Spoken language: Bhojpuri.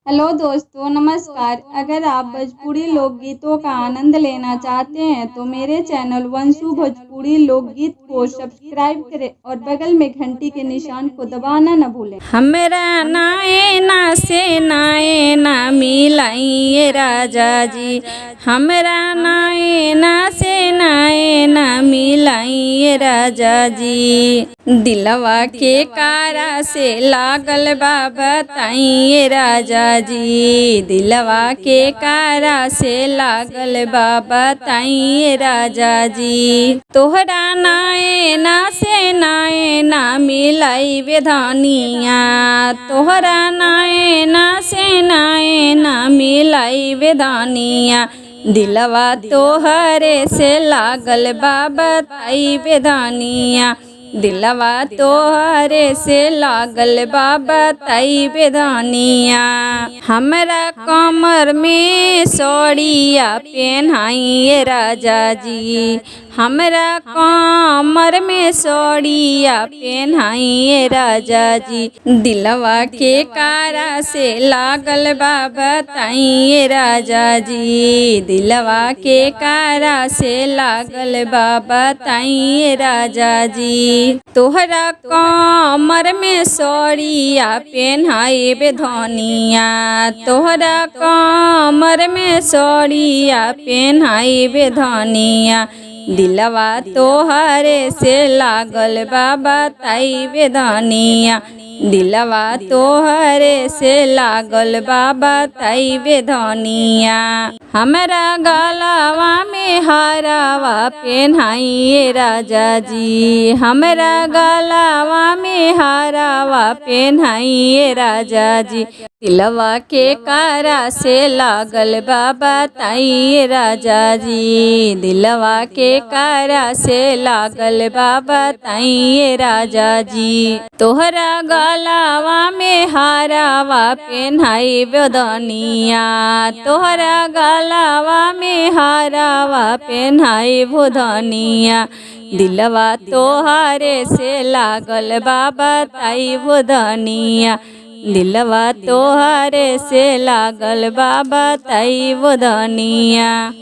हेलो दोस्तों, नमस्कार। अगर आप भोजपुरी लोकगीतों का आनंद लेना चाहते हैं तो मेरे चैनल वंशु भोजपुरी लोकगीत को सब्सक्राइब करें और बगल में घंटी के निशान को दबाना न भूलें। हमरा नायना से नायना मिलाइए राजा जी, हमरा नायना से नायना मिलाइए राजा जी। दिलवा के कारा से लागल बा बताइए राजा जी, दिलवा के कारा से लागल बा बताइए राजा जी। तोहरा नायना से नायना मिलाई वेधानिया, तोहरा नायना से नायना मिलाई वेधानिया। दिलवा तोहरे से लागल बा बताई वेधानिया, दिलवा तोहरे से लागल बा बताई वेधानिया। हमरा कमर में सौड़िया पहनाइए राजा जी, हमरा कमर में सौड़िया पहनाइए राजा जी। दिलवा के कारा से लागल बा बताइए राजा जी, दिलवा के कारा से लागल बा बताइए राजा जी। तोहरा कमर में सौड़िया पहनाई वेधानिया, तोहरा कमर में सौड़िया पहनाई वेधानिया। दिलवा तोहरे से लागल बा बताई वेधानिया, दिलवा तोहरे से लागल बा बताई वेधानिया। हमरा गलवा में हारवा पहनाइए राजा जी, हमरा गलवा में हारवा पहनाइए राजा जी। दिलवा के कारा से लागल बा बताइए राजा जी, दिलवा के कारा से लागल बा बताइए राजा जी। तोहरा गलवा में हारवा पहनाई वेधानिया, तोहरा गलवा में हारवा पहनाई वेधानिया। दिलवा तोहरे से लागल बा बताई वेधानिया, दिलवा तोहरे से लागल बा बताई वेधानिया।